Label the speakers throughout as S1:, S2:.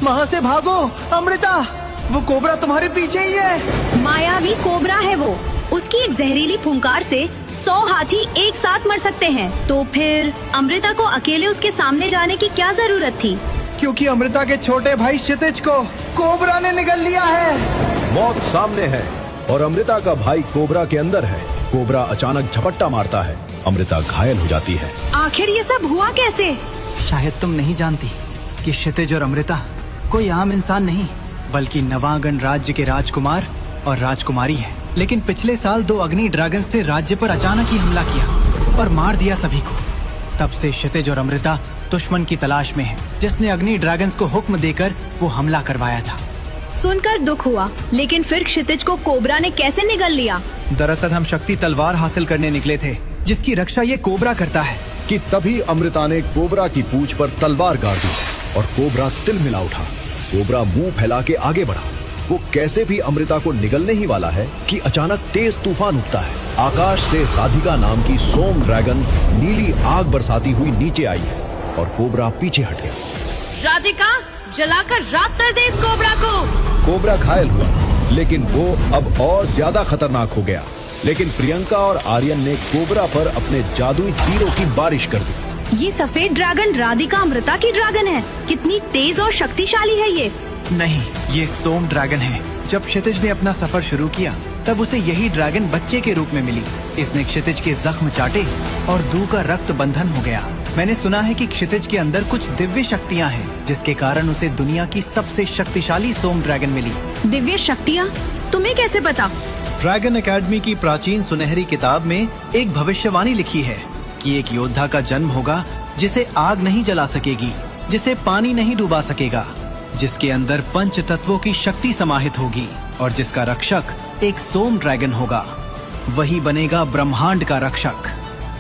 S1: वहाँ से भागो अमृता, वो कोबरा तुम्हारे पीछे ही है।
S2: मायावी कोबरा है वो। उसकी एक जहरीली फुंकार से 100 हाथी एक साथ मर सकते हैं। तो फिर अमृता को अकेले उसके सामने जाने की क्या जरूरत थी?
S1: क्योंकि अमृता के छोटे भाई क्षितिज को कोबरा ने निगल लिया है।
S3: मौत सामने है और अमृता का भाई कोबरा के अंदर है। कोबरा अचानक झपट्टा मारता है, अमृता घायल हो जाती है।
S2: आखिर ये सब हुआ कैसे?
S4: शायद तुम नहीं जानती कि क्षितिज और अमृता कोई आम इंसान नहीं, बल्कि नवांगन राज्य के राजकुमार और राजकुमारी हैं। लेकिन पिछले साल 2 अग्नि ड्रैगन्स ने राज्य पर अचानक ही हमला किया और मार दिया सभी को। तब से क्षितिज और अमृता दुश्मन की तलाश में हैं, जिसने अग्नि ड्रैगन्स को हुक्म देकर वो हमला करवाया था।
S2: सुनकर दुख हुआ, लेकिन फिर क्षितिज को कोबरा ने कैसे निगल लिया?
S4: दरअसल हम शक्ति तलवार हासिल करने निकले थे, जिसकी रक्षा ये कोबरा करता है।
S3: कि तभी अमृता ने कोबरा की पूंछ पर तलवार गाड़ दी और कोबरा तिलमिला उठा। कोबरा मुंह फैला के आगे बढ़ा। वो कैसे भी अमृता को निगलने ही वाला है कि अचानक तेज तूफान उठता है। आकाश से राधिका नाम की सोम ड्रैगन नीली आग बरसाती हुई नीचे आई है और कोबरा पीछे हट गया।
S2: राधिका, जलाकर राख कर दे इस कोबरा को।
S3: कोबरा घायल हुआ, लेकिन वो अब और ज्यादा खतरनाक हो गया। लेकिन प्रियंका और आर्यन ने कोबरा पर अपने जादुई तीरों की बारिश कर दी।
S2: ये सफेद ड्रैगन राधिका अमृता की ड्रैगन है। कितनी तेज और शक्तिशाली है ये।
S4: नहीं, ये सोम ड्रैगन है। जब क्षितिज ने अपना सफर शुरू किया तब उसे यही ड्रैगन बच्चे के रूप में मिली। इसने क्षितिज के जख्म चाटे और दू का रक्त बंधन हो गया। मैंने सुना है कि क्षितिज के अंदर कुछ दिव्य शक्तियाँ हैं, जिसके कारण उसे दुनिया की सबसे शक्तिशाली सोम ड्रैगन मिली।
S2: दिव्य शक्तियाँ? तुम्हें कैसे पता?
S4: ड्रैगन एकेडमी की प्राचीन सुनहरी किताब में एक भविष्यवाणी लिखी है कि एक योद्धा का जन्म होगा जिसे आग नहीं जला सकेगी, जिसे पानी नहीं डुबा सकेगा, जिसके अंदर पंच तत्वों की शक्ति समाहित होगी और जिसका रक्षक एक सोम ड्रैगन होगा। वही बनेगा ब्रह्मांड का रक्षक।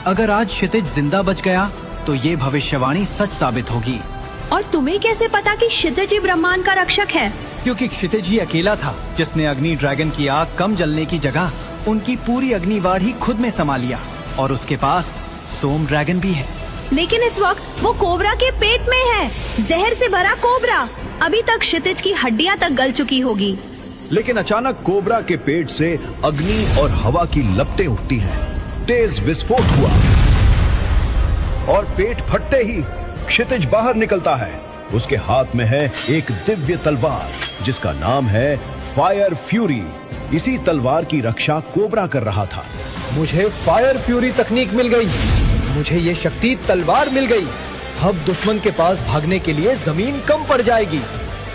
S4: अगर आज क्षितिज जिंदा बच गया तो ये भविष्यवाणी सच साबित होगी।
S2: और तुम्हें कैसे पता कि क्षितिज ही ब्रह्मांड का रक्षक है?
S4: क्योंकि क्षितिज ही अकेला था जिसने अग्नि ड्रैगन की आग कम जलने की जगह उनकी पूरी अग्निवाड़ ही खुद में समा लिया, और उसके पास सोम ड्रैगन भी है।
S2: लेकिन इस वक्त वो कोबरा के पेट में है, जहर से भरा कोबरा। अभी तक क्षितिज की हड्डियां तक गल चुकी होगी।
S3: लेकिन अचानक कोबरा के पेट से अग्नि और हवा की लपटें उठती हैं। तेज विस्फोट हुआ और पेट फटते ही क्षितिज बाहर निकलता है। उसके हाथ में है एक दिव्य तलवार जिसका नाम है फायर फ्यूरी। इसी तलवार की रक्षा कोबरा कर रहा था।
S5: मुझे फायर फ्यूरी तकनीक मिल गई। मुझे ये शक्ति तलवार मिल गई। अब दुश्मन के पास भागने के लिए जमीन कम पड़ जाएगी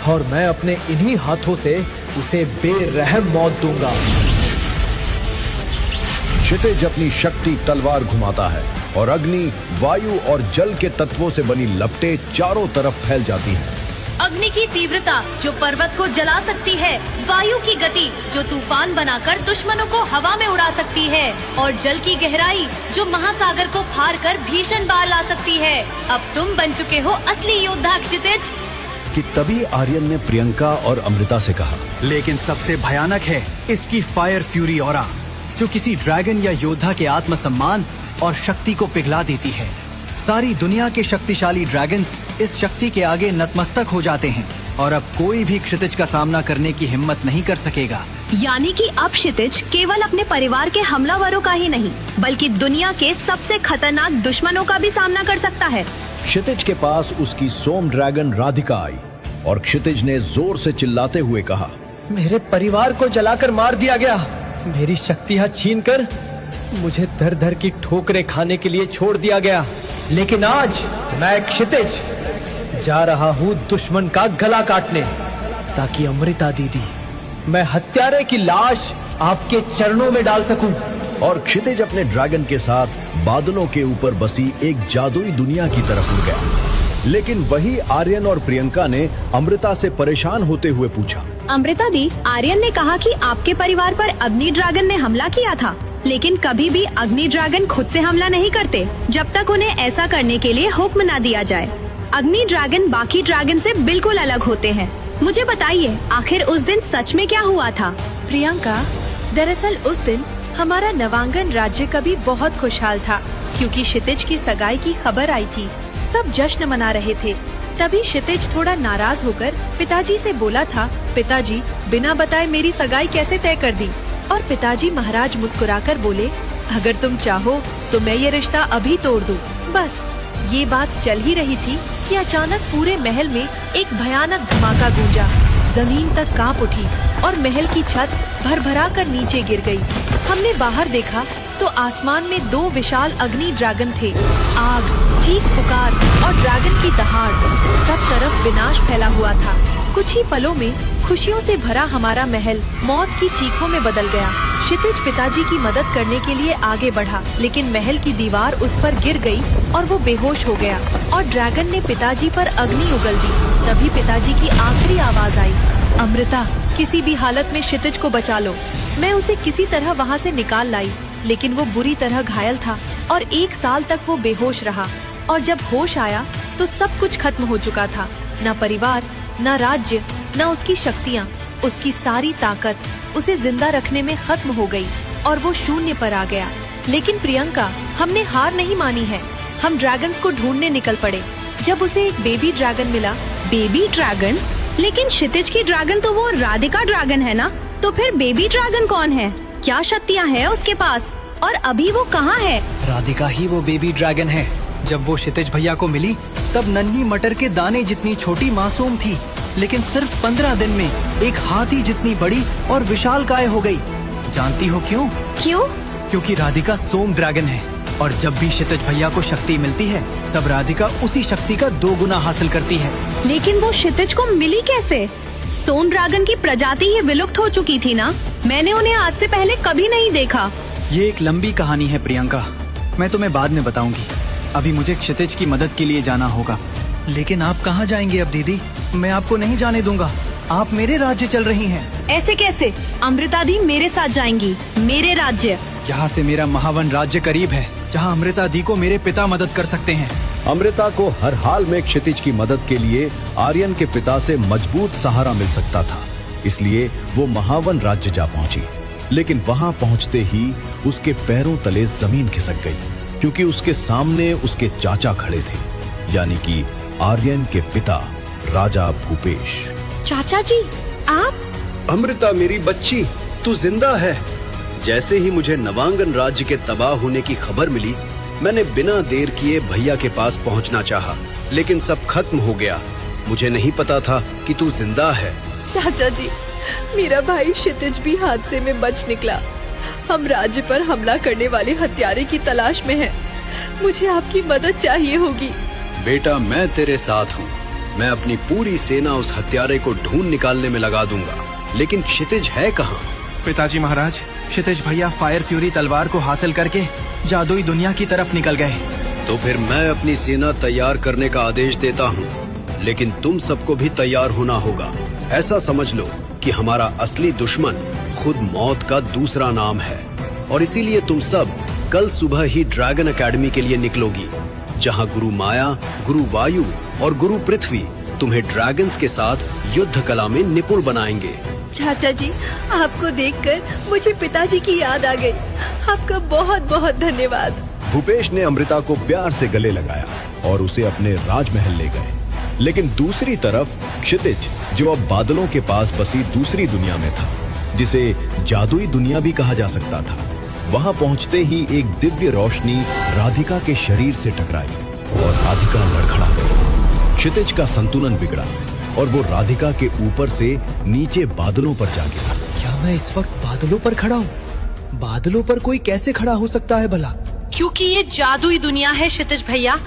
S5: और मैं अपने इन्हीं हाथों से उसे बेरहम मौत दूंगा।
S3: क्षितिज अपनी शक्ति तलवार घुमाता है और अग्नि, वायु और जल के तत्वों से बनी लपटें चारों तरफ फैल जाती हैं।
S2: अग्नि की तीव्रता जो पर्वत को जला सकती है, वायु की गति जो तूफान बनाकर दुश्मनों को हवा में उड़ा सकती है, और जल की गहराई जो महासागर को फाड़ कर भीषण बाढ़ ला सकती है। अब तुम बन चुके हो असली योद्धा क्षितिज।
S3: कि तभी आर्यन ने प्रियंका और अमृता से कहा,
S4: लेकिन सबसे भयानक है इसकी फायर फ्यूरी ऑरा, जो किसी ड्रैगन या योद्धा के आत्मसम्मान और शक्ति को पिघला देती है। सारी दुनिया के शक्तिशाली ड्रैगन्स इस शक्ति के आगे नतमस्तक हो जाते हैं और अब कोई भी क्षितिज का सामना करने की हिम्मत नहीं कर सकेगा।
S2: यानी कि अब क्षितिज केवल अपने परिवार के हमलावरों का ही नहीं, बल्कि दुनिया के सबसे खतरनाक दुश्मनों का भी सामना कर सकता है।
S3: क्षितिज के पास उसकी सोम ड्रैगन राधिका आई और क्षितिज ने जोर से चिल्लाते हुए कहा,
S5: मेरे परिवार को जलाकर मार दिया गया। मेरी शक्तियाँ छीनकर मुझे दर दर की ठोकरें खाने के लिए छोड़ दिया गया। लेकिन आज मैं क्षितिज जा रहा हूँ दुश्मन का गला काटने, ताकि अमृता दीदी, मैं हत्यारे की लाश आपके चरणों में डाल सकूं।
S3: और क्षितिज अपने ड्रैगन के साथ बादलों के ऊपर बसी एक जादुई दुनिया की तरफ उड़ गया। लेकिन वही आर्यन और प्रियंका ने अमृता से परेशान होते हुए पूछा,
S2: अमृता दी, आर्यन ने कहा कि आपके परिवार पर अग्नि ड्रैगन ने हमला किया था, लेकिन कभी भी अग्नि ड्रैगन खुद से हमला नहीं करते जब तक उन्हें ऐसा करने के लिए हुक्म न दिया जाए। अग्नि ड्रैगन बाकी ड्रैगन से बिल्कुल अलग होते हैं। मुझे बताइए, आखिर उस दिन सच में क्या हुआ था?
S6: प्रियंका, दरअसल उस दिन हमारा नवांगन राज्य कभी बहुत खुशहाल था, क्योंकि क्षितिज की सगाई की खबर आई थी। सब जश्न मना रहे थे। तभी क्षितिज थोड़ा नाराज होकर पिताजी से बोला था, पिताजी बिना बताए मेरी सगाई कैसे तय कर दी? और पिताजी महाराज मुस्कुराकर बोले, अगर तुम चाहो तो मैं ये रिश्ता अभी तोड़ दूं। बस ये बात चल ही रही थी कि अचानक पूरे महल में एक भयानक धमाका गूंजा। जमीन तक कांप उठी और महल की छत भरभरा कर नीचे गिर गई। हमने बाहर देखा तो आसमान में 2 विशाल अग्नि ड्रैगन थे। आग, चीख पुकार और ड्रैगन की दहाड़, सब तरफ विनाश फैला हुआ था। कुछ ही पलों में खुशियों से भरा हमारा महल मौत की चीखों में बदल गया। क्षितिज पिताजी की मदद करने के लिए आगे बढ़ा, लेकिन महल की दीवार उस पर गिर गई और वो बेहोश हो गया और ड्रैगन ने पिताजी पर अग्नि उगल दी। तभी पिताजी की आखिरी आवाज आई, अमृता, किसी भी हालत में क्षितिज को बचा लो। मैं उसे किसी तरह वहाँ से निकाल लाई, लेकिन वो बुरी तरह घायल था और 1 साल तक वो बेहोश रहा। और जब होश आया तो सब कुछ खत्म हो चुका था। न परिवार, न राज्य, न उसकी शक्तियाँ, उसकी सारी ताकत उसे जिंदा रखने में खत्म हो गई और वो शून्य पर आ गया। लेकिन प्रियंका, हमने हार नहीं मानी है। हम ड्रैगन्स को ढूंढने निकल पड़े। जब उसे एक बेबी ड्रैगन मिला।
S2: Baby dragon? लेकिन क्षितिज की ड्रैगन तो वो राधिका ड्रैगन है ना? तो फिर बेबी ड्रैगन कौन है? क्या शक्तियाँ हैं उसके पास? और अभी वो कहाँ है?
S4: राधिका ही वो बेबी ड्रैगन है। जब वो क्षितिज भैया को मिली तब नन्ही मटर के दाने जितनी छोटी मासूम थी, लेकिन सिर्फ 15 दिन में एक हाथी जितनी बड़ी और विशालकाय हो गई। जानती हो क्यों?
S2: क्यों?
S4: क्योंकि राधिका सोम ड्रैगन है और जब भी क्षितिज भैया को शक्ति मिलती है तब राधिका उसी शक्ति का 2 गुना हासिल करती है।
S2: लेकिन वो क्षितिज को मिली कैसे? सोम ड्रैगन की प्रजाति ही विलुप्त हो चुकी थी ना? मैंने उन्हें आज से पहले कभी नहीं देखा।
S4: ये एक लंबी कहानी है प्रियंका, मैं तुम्हें बाद में बताऊंगी। अभी मुझे क्षितिज की मदद के लिए जाना होगा। लेकिन आप कहाँ जाएंगे अब दीदी? मैं आपको नहीं जाने दूंगा। आप मेरे राज्य चल रही हैं।
S2: ऐसे कैसे? अमृता दी मेरे साथ जाएंगी, मेरे राज्य।
S4: यहाँ से मेरा महावन राज्य करीब है, जहाँ अमृता दी को मेरे पिता मदद कर सकते हैं।
S3: अमृता को हर हाल में क्षितिज की मदद के लिए आर्यन के पिता से मजबूत सहारा मिल सकता था, इसलिए वो महावन राज्य जा पहुंची। लेकिन वहां पहुंचते ही उसके पैरों तले जमीन खिसक गई, क्योंकि उसके सामने उसके चाचा खड़े थे, यानी कि आर्यन के पिता राजा भूपेश।
S6: चाचा जी, आप?
S3: अमृता मेरी बच्ची, तू जिंदा है। जैसे ही मुझे नवांगन राज्य के तबाह होने की खबर मिली, मैंने बिना देर किए भैया के पास पहुंचना चाहा, लेकिन सब खत्म हो गया। मुझे नहीं पता था कि तू जिंदा है।
S6: चाचा जी, मेरा भाई क्षितिज भी हादसे में बच निकला। हम राज्य पर हमला करने वाले हत्यारे की तलाश में हैं। मुझे आपकी मदद चाहिए होगी।
S3: बेटा, मैं तेरे साथ हूँ। मैं अपनी पूरी सेना उस हत्यारे को ढूंढ निकालने में लगा दूंगा। लेकिन क्षितिज है कहाँ?
S4: पिताजी महाराज, क्षितिज भैया फायर फ्यूरी तलवार को हासिल करके जादुई दुनिया की तरफ निकल गए।
S3: तो फिर मैं अपनी सेना तैयार करने का आदेश देता हूँ, लेकिन तुम सबको भी तैयार होना होगा। ऐसा समझ लो कि हमारा असली दुश्मन खुद मौत का दूसरा नाम है, और इसीलिए तुम सब कल सुबह ही ड्रैगन एकेडमी के लिए निकलोगी, जहाँ गुरु माया, गुरु वायु और गुरु पृथ्वी तुम्हें ड्रैगन्स के साथ युद्ध कला में निपुण बनाएंगे।
S6: चाचा जी, आपको देखकर मुझे पिताजी की याद आ गई। आपका बहुत बहुत धन्यवाद।
S3: भूपेश ने अमृता को प्यार से गले लगाया और उसे अपने राजमहल ले गए। लेकिन दूसरी तरफ क्षितिज, जो अब बादलों के पास बसी दूसरी दुनिया में था, जिसे जादुई दुनिया भी कहा जा सकता था, वहां पहुंचते ही एक दिव्य रोशनी राधिका के शरीर से टकराई और राधिका लड़खड़ा गई। क्षितिज का संतुलन बिगड़ा और वो राधिका के ऊपर से नीचे बादलों पर जा गिरा।
S5: क्या मैं इस वक्त बादलों पर खड़ा हूँ? बादलों पर कोई कैसे खड़ा हो सकता है भला?
S2: क्योंकि ये जादुई दुनिया है क्षितिज भैया,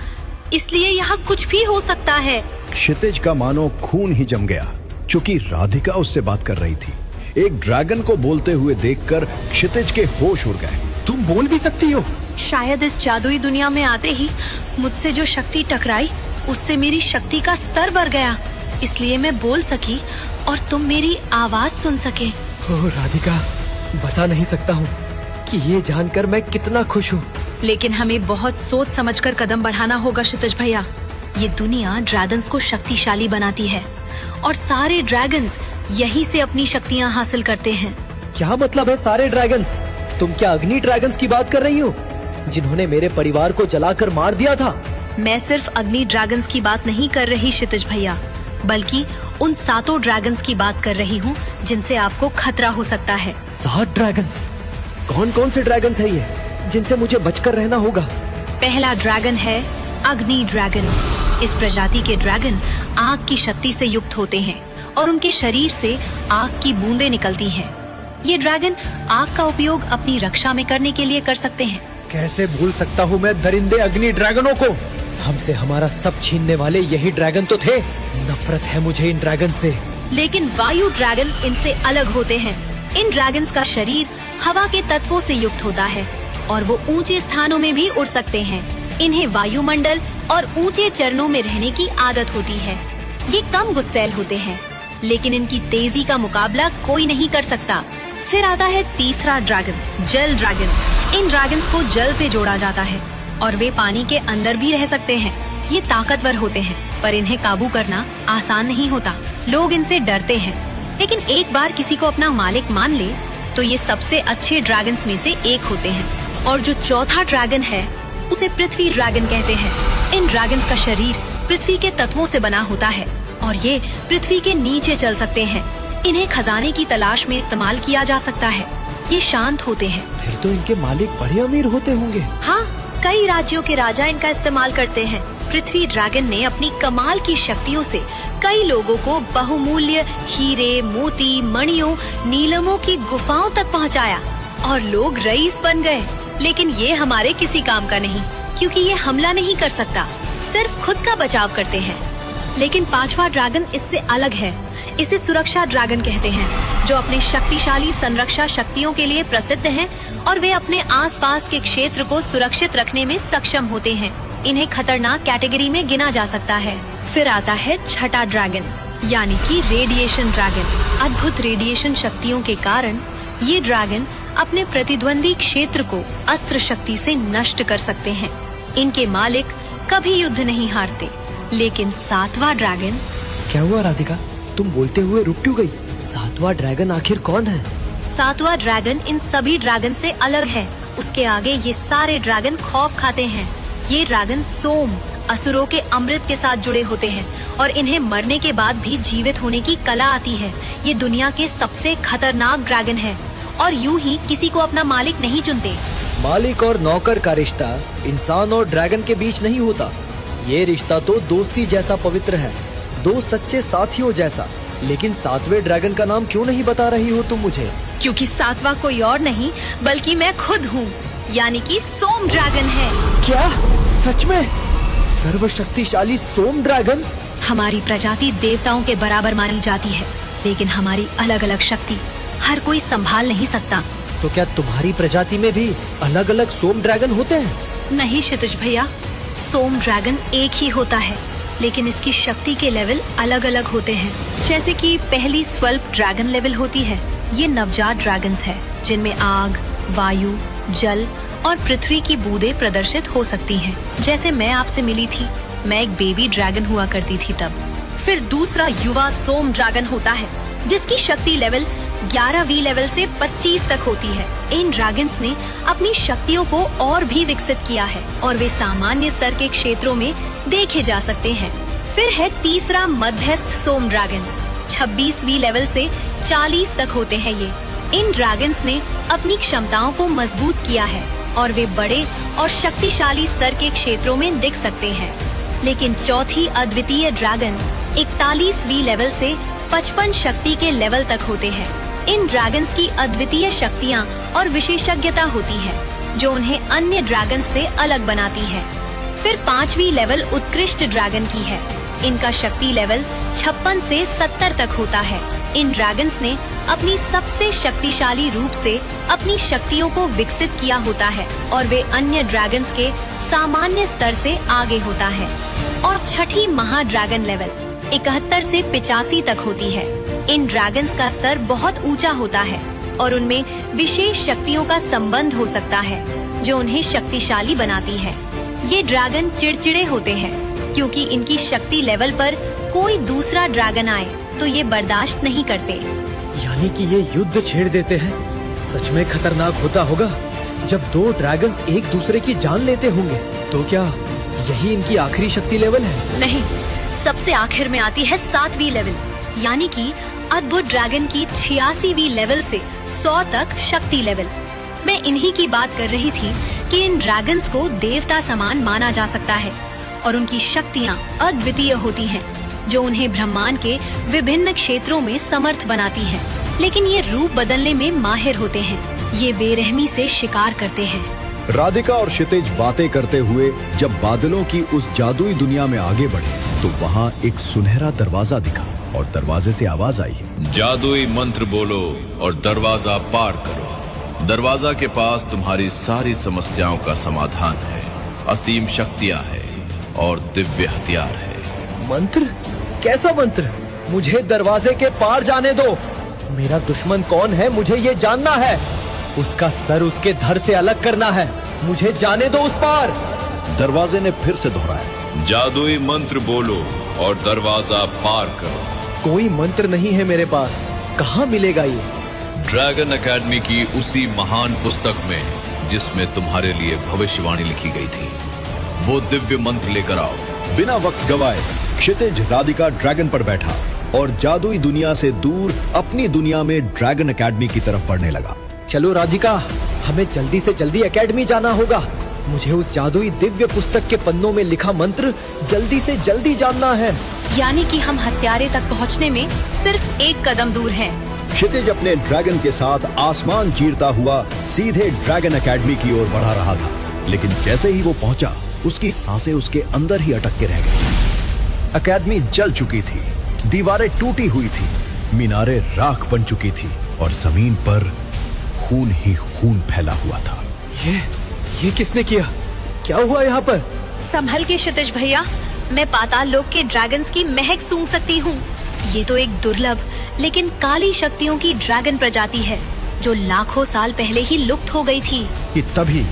S2: इसलिए यहाँ कुछ भी हो सकता है।
S3: क्षितिज का मानो खून ही जम गया, क्योंकि राधिका उससे बात कर रही थी। एक ड्रैगन को बोलते हुए देखकर क्षितिज के होश उड़ गए।
S5: तुम बोल भी सकती हो?
S2: शायद इस जादुई दुनिया में आते ही मुझसे जो शक्ति टकराई, उससे मेरी शक्ति का स्तर बढ़ गया, इसलिए मैं बोल सकी और तुम मेरी आवाज सुन सके।
S5: ओह राधिका, बता नहीं सकता हूँ कि ये जानकर मैं कितना खुश हूँ।
S2: लेकिन हमें बहुत सोच समझकर कदम बढ़ाना होगा क्षितिज भैया। ये दुनिया ड्रैगन्स को शक्तिशाली बनाती है और सारे ड्रैगन्स यहीं से अपनी शक्तियाँ हासिल करते हैं।
S5: क्या मतलब है सारे ड्रैगन्स? तुम क्या अग्नि ड्रैगन्स की बात कर रही हो, जिन्होंने मेरे परिवार को जलाकर मार दिया था?
S2: मैं सिर्फ अग्नि ड्रैगन्स की बात नहीं कर रही क्षितिज भैया, बल्कि उन 7 ड्रैगन्स की बात कर रही हूँ जिनसे आपको खतरा हो सकता है।
S5: 7 ड्रैगन्स? कौन कौन से ड्रैगन्स है ये जिनसे मुझे बचकर रहना होगा?
S2: पहला ड्रैगन है अग्नि ड्रैगन। इस प्रजाति के ड्रैगन आग की शक्ति से युक्त होते हैं और उनके शरीर से आग की बूंदें निकलती हैं। ये ड्रैगन आग का उपयोग अपनी रक्षा में करने के लिए कर सकते हैं।
S5: कैसे भूल सकता हूँ मैं दरिंदे अग्नि ड्रैगनों को। हमसे हमारा सब छीनने वाले यही ड्रैगन तो थे। नफरत है मुझे इन ड्रैगन से।
S2: लेकिन वायु ड्रैगन इनसे अलग होते हैं। इन ड्रैगन्स का शरीर हवा के तत्वों से युक्त होता है और वो ऊंचे स्थानों में भी उड़ सकते हैं। इन्हें वायुमंडल और ऊंचे चरणों में रहने की आदत होती है। ये कम गुस्सैल होते हैं, लेकिन इनकी तेजी का मुकाबला कोई नहीं कर सकता। फिर आता है तीसरा ड्रैगन, जल ड्रैगन। इन ड्रैगन्स को जल से जोड़ा जाता है और वे पानी के अंदर भी रह सकते हैं। ये ताकतवर होते हैं, पर इन्हें काबू करना आसान नहीं होता। लोग इनसे डरते हैं, लेकिन एक बार किसी को अपना मालिक मान ले तो ये सबसे अच्छे ड्रैगन्स में से एक होते हैं। और जो चौथा ड्रैगन है उसे पृथ्वी ड्रैगन कहते हैं। इन ड्रैगन्स का शरीर पृथ्वी के तत्वों से बना होता है और ये पृथ्वी के नीचे चल सकते हैं। इन्हें खजाने की तलाश में इस्तेमाल किया जा सकता है। ये शांत होते हैं।
S5: फिर तो इनके मालिक बड़े अमीर होते होंगे।
S2: हाँ, कई राज्यों के राजा इनका इस्तेमाल करते हैं। पृथ्वी ड्रैगन ने अपनी कमाल की शक्तियों से कई लोगों को बहुमूल्य हीरे, मोती, मणियों, नीलमों की गुफाओं तक पहुंचाया और लोग रईस बन गए। लेकिन ये हमारे किसी काम का नहीं, क्योंकि ये हमला नहीं कर सकता, सिर्फ खुद का बचाव करते हैं। लेकिन पांचवा ड्रैगन इससे अलग है। इसे सुरक्षा ड्रैगन कहते हैं, जो अपने शक्तिशाली संरक्षा शक्तियों के लिए प्रसिद्ध हैं और वे अपने आसपास के क्षेत्र को सुरक्षित रखने में सक्षम होते हैं। इन्हें खतरनाक कैटेगरी में गिना जा सकता है। फिर आता है छठा ड्रैगन, यानी कि रेडिएशन ड्रैगन। अद्भुत रेडिएशन शक्तियों के कारण ये ड्रैगन अपने प्रतिद्वंदी क्षेत्र को अस्त्र शक्ति से नष्ट कर सकते हैं। इनके मालिक कभी युद्ध नहीं हारते। लेकिन 7वां ड्रैगन।
S5: क्या हुआ राधिका, तुम बोलते हुए रुक क्यों गई? 7वां ड्रैगन आखिर कौन है?
S2: 7वां ड्रैगन इन सभी ड्रैगन से अलग है। उसके आगे ये सारे ड्रैगन खौफ खाते हैं। ये ड्रैगन सोम, असुरों के अमृत के साथ जुड़े होते हैं और इन्हें मरने के बाद भी जीवित होने की कला आती है। ये दुनिया के सबसे खतरनाक ड्रैगन है और यूं ही किसी को अपना मालिक नहीं चुनते।
S5: मालिक और नौकर का रिश्ता इंसान और ड्रैगन के बीच नहीं होता। ये रिश्ता तो दोस्ती जैसा पवित्र है, 2 सच्चे साथियों जैसा। लेकिन 7वें ड्रैगन का नाम क्यों नहीं बता रही हो तुम मुझे?
S2: क्योंकि 7वां कोई और नहीं बल्कि मैं खुद हूँ, यानी कि सोम ड्रैगन है।
S5: क्या सच में? सर्वशक्तिशाली सोम ड्रैगन?
S2: हमारी प्रजाति देवताओं के बराबर मानी जाती है, लेकिन हमारी अलग अलग शक्ति हर कोई संभाल नहीं सकता।
S5: तो क्या तुम्हारी प्रजाति में भी अलग अलग सोम ड्रैगन होते हैं?
S2: नहीं क्षितिज भैया, सोम ड्रैगन एक ही होता है, लेकिन इसकी शक्ति के लेवल अलग अलग होते हैं। जैसे कि पहली स्वल्प ड्रैगन लेवल होती है। ये नवजात ड्रैगन्स है जिनमें आग, वायु, जल और पृथ्वी की बूंदें प्रदर्शित हो सकती हैं। जैसे मैं आपसे मिली थी, मैं एक बेबी ड्रैगन हुआ करती थी तब। फिर दूसरा युवा सोम ड्रैगन होता है, जिसकी शक्ति लेवल 11वीं लेवल से 25 तक होती है। इन ड्रैगन्स ने अपनी शक्तियों को और भी विकसित किया है और वे सामान्य स्तर के क्षेत्रों में देखे जा सकते हैं। फिर है तीसरा मध्यस्थ सोम ड्रैगन, 26वीं लेवल से 40 तक होते हैं ये। इन ड्रैगन्स ने अपनी क्षमताओं को मजबूत किया है और वे बड़े और शक्तिशाली स्तर के क्षेत्रों में दिख सकते हैं। लेकिन चौथी अद्वितीय ड्रैगन 41वीं लेवल से 55 शक्ति के लेवल तक होते हैं। इन ड्रैगन्स की अद्वितीय शक्तियाँ और विशेषज्ञता होती है, जो उन्हें अन्य ड्रैगन से अलग बनाती है। फिर 5वीं लेवल उत्कृष्ट ड्रैगन की है। इनका शक्ति लेवल 56 से 70 तक होता है। इन ड्रैगन्स ने अपनी सबसे शक्तिशाली रूप से अपनी शक्तियों को विकसित किया होता है और वे अन्य ड्रैगन्स के सामान्य स्तर से आगे होता है। और छठी महा ड्रैगन लेवल 71 से 85 तक होती है। इन ड्रैगन्स का स्तर बहुत ऊंचा होता है और उनमें विशेष शक्तियों का संबंध हो सकता है, जो उन्हें शक्तिशाली बनाती है। ये ड्रैगन चिड़चिड़े होते हैं, क्योंकि इनकी शक्ति लेवल पर कोई दूसरा ड्रैगन आए तो ये बर्दाश्त नहीं करते।
S5: यानी कि ये युद्ध छेड़ देते हैं। सच में खतरनाक होता होगा जब 2 ड्रैगन्स एक दूसरे की जान लेते होंगे। तो क्या यही इनकी आखिरी शक्ति लेवल है?
S7: नहीं, सबसे आखिर में आती है 7वीं लेवल, यानी कि अद्भुत ड्रैगन की 86वीं लेवल से 100 तक शक्ति लेवल। मैं इन्हीं की बात कर रही थी कि इन ड्रैगन्स को देवता समान माना जा सकता है और उनकी शक्तियाँ अद्वितीय होती हैं, जो उन्हें ब्रह्मांड के विभिन्न क्षेत्रों में समर्थ बनाती हैं। लेकिन ये रूप बदलने में माहिर होते हैं, ये बेरहमी से शिकार करते हैं।
S3: राधिका और क्षितिज बातें करते हुए जब बादलों की उस जादुई दुनिया में आगे बढ़े तो वहाँ एक सुनहरा दरवाजा दिखा और दरवाजे से आवाज आई,
S8: जादुई मंत्र बोलो और दरवाजा पार करो। दरवाजा के पास तुम्हारी सारी समस्याओं का समाधान है, असीम शक्तियाँ है और दिव्य हथियार है।
S5: मंत्र? कैसा मंत्र? मुझे दरवाजे के पार जाने दो। मेरा दुश्मन कौन है मुझे ये जानना है। उसका सर उसके धड़ से अलग करना है। मुझे जाने दो उस पार।
S3: दरवाजे ने फिर से दोहराया,
S8: जादुई मंत्र बोलो और दरवाजा पार करो।
S5: कोई मंत्र नहीं है मेरे पास। कहाँ मिलेगा ये?
S8: ड्रैगन एकेडमी की उसी महान पुस्तक में जिसमें तुम्हारे लिए भविष्यवाणी लिखी गई थी, वो दिव्य मंत्र लेकर आओ।
S3: बिना वक्त गवाए क्षितिज राधिका ड्रैगन पर बैठा और जादुई दुनिया से दूर अपनी दुनिया में ड्रैगन एकेडमी की तरफ बढ़ने लगा।
S5: चलो राधिका, हमें जल्दी से जल्दी एकेडमी जाना होगा। मुझे उस जादुई दिव्य पुस्तक के पन्नों में लिखा मंत्र जल्दी से जल्दी जानना है।
S7: यानी कि हम हत्यारे तक पहुंचने में सिर्फ एक कदम दूर हैं।
S3: क्षितिज अपने ड्रैगन के साथ आसमान चीरता हुआ सीधे ड्रैगन एकेडमी की ओर बढ़ा रहा था, लेकिन जैसे ही वो पहुंचा उसकी सांसें उसके अंदर ही अटक के रह गई। एकेडमी जल चुकी थी, दीवारें टूटी हुई थी, मीनारें राख बन चुकी थी और जमीन पर खून ही खून फैला हुआ था।
S5: ये किसने किया? क्या हुआ यहाँ पर?
S7: संभल के क्षितिज भैया, मैं पाताल लोक के ड्रैगन्स की महक सूंघ सकती हूँ। ये तो एक दुर्लभ लेकिन काली शक्तियों की ड्रैगन प्रजाति है, जो लाखों साल पहले ही लुप्त हो गई थी।
S3: कि तभी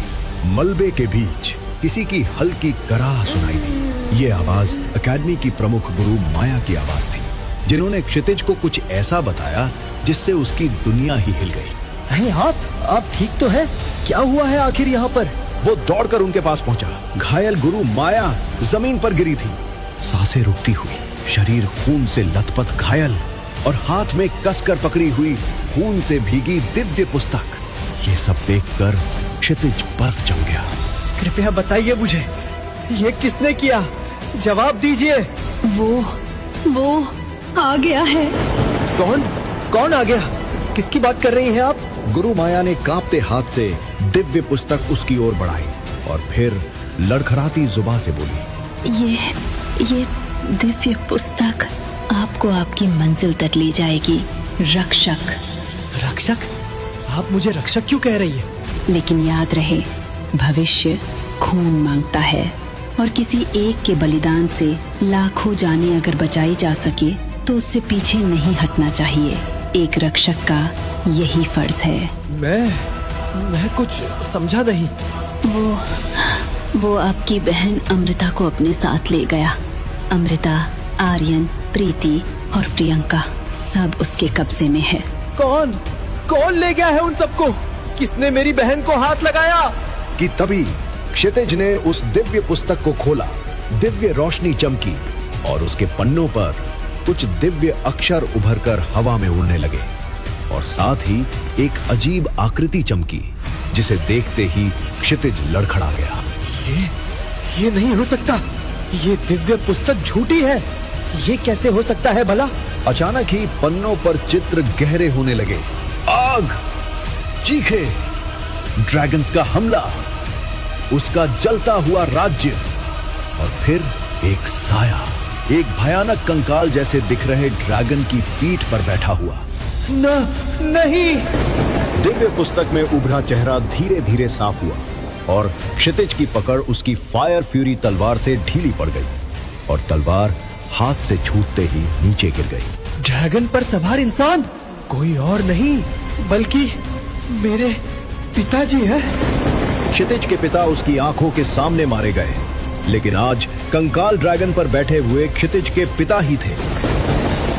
S3: मलबे के बीच किसी की हल्की कराह सुनाई दी। ये आवाज एकेडमी की प्रमुख गुरु माया की आवाज थी, जिन्होंने क्षितिज को कुछ ऐसा बताया जिससे उसकी दुनिया ही हिल गई।
S5: नहीं, आप ठीक तो हैं? क्या हुआ है आखिर यहाँ पर?
S3: वो दौड़कर उनके पास पहुंचा। घायल गुरु माया जमीन पर गिरी थी, सांसें रुकती हुई, शरीर खून से लथपथ घायल और हाथ में कसकर पकड़ी हुई खून से भीगी दिव्य पुस्तक। ये सब देखकर क्षितिज बर्फ जम गया।
S5: कृपया बताइए मुझे, ये किसने किया? जवाब दीजिए।
S2: वो आ गया है।
S5: कौन आ गया? किसकी बात कर रही हैं आप?
S3: गुरु माया ने कांपते हाथ से दिव्य पुस्तक उसकी ओर बढ़ाई और फिर लड़खड़ाती जुबान से बोली,
S9: ये दिव्य पुस्तक आपको आपकी मंजिल तक ले जाएगी, रक्षक।
S5: रक्षक? आप मुझे रक्षक क्यों कह रही है?
S9: लेकिन याद रहे, भविष्य खून मांगता है और किसी एक के बलिदान से लाखों जानें अगर बचाई जा सके तो उससे पीछे नहीं हटना चाहिए। एक रक्षक का यही फर्ज है।
S5: मैं कुछ समझा नहीं।
S9: वो आपकी बहन अमृता को अपने साथ ले गया। अमृता, आर्यन, प्रीति और प्रियंका सब उसके कब्जे में है।
S5: कौन ले गया है उन सबको? किसने मेरी बहन को हाथ लगाया?
S3: कि तभी क्षितिज ने उस दिव्य पुस्तक को खोला। दिव्य रोशनी चमकी और उसके पन्नों पर कुछ दिव्य अक्षर उभरकर हवा में उड़ने लगे और साथ ही एक अजीब आकृति चमकी, जिसे देखते ही क्षितिज लड़खड़ा गया।
S5: ये नहीं हो सकता। ये दिव्य पुस्तक झूठी है। ये कैसे हो सकता है भला?
S3: अचानक ही पन्नों पर चित्र गहरे होने लगे। आग, चीखे, ड्रैगन्स का हमला, उसका जलता हुआ राज्य और फिर एक साया, एक भयानक कंकाल जैसे दिख रहे ड्रैगन की पीठ पर बैठा हुआ।
S5: नहीं।
S3: दिव्य पुस्तक में उभरा चेहरा धीरे धीरे साफ हुआ और क्षितिज की पकड़ उसकी फायर फ्यूरी तलवार से ढीली पड़ गई और तलवार हाथ से छूटते ही नीचे गिर गई।
S5: ड्रैगन पर सवार इंसान कोई और नहीं बल्कि मेरे पिताजी हैं।
S3: क्षितिज के पिता उसकी आंखों के सामने मारे गए, लेकिन आज कंकाल ड्रैगन पर बैठे हुए क्षितिज के पिता ही थे।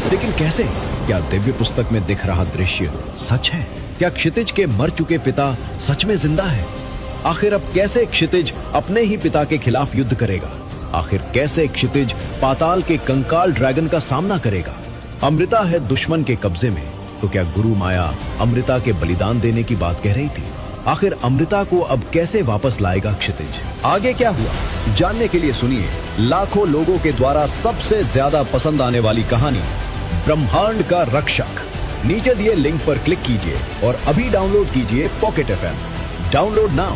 S3: लेकिन कैसे? क्या दिव्य पुस्तक में दिख रहा दृश्य सच है? क्या क्षितिज के मर चुके पिता सच में जिंदा है? आखिर अब कैसे क्षितिज अपने ही पिता के खिलाफ युद्ध करेगा? आखिर कैसे क्षितिज पाताल के कंकाल ड्रैगन का सामना करेगा? अमृता है दुश्मन के कब्जे में, तो क्या गुरु माया अमृता के बलिदान देने की बात कह रही थी? आखिर अमृता को अब कैसे वापस लाएगा क्षितिज? आगे क्या हुआ, जानने के लिए सुनिए लाखों लोगों के द्वारा सबसे ज्यादा पसंद आने वाली कहानी ब्रह्मांड का रक्षक। नीचे दिए लिंक पर क्लिक कीजिए और अभी डाउनलोड कीजिए पॉकेट FM। Download now.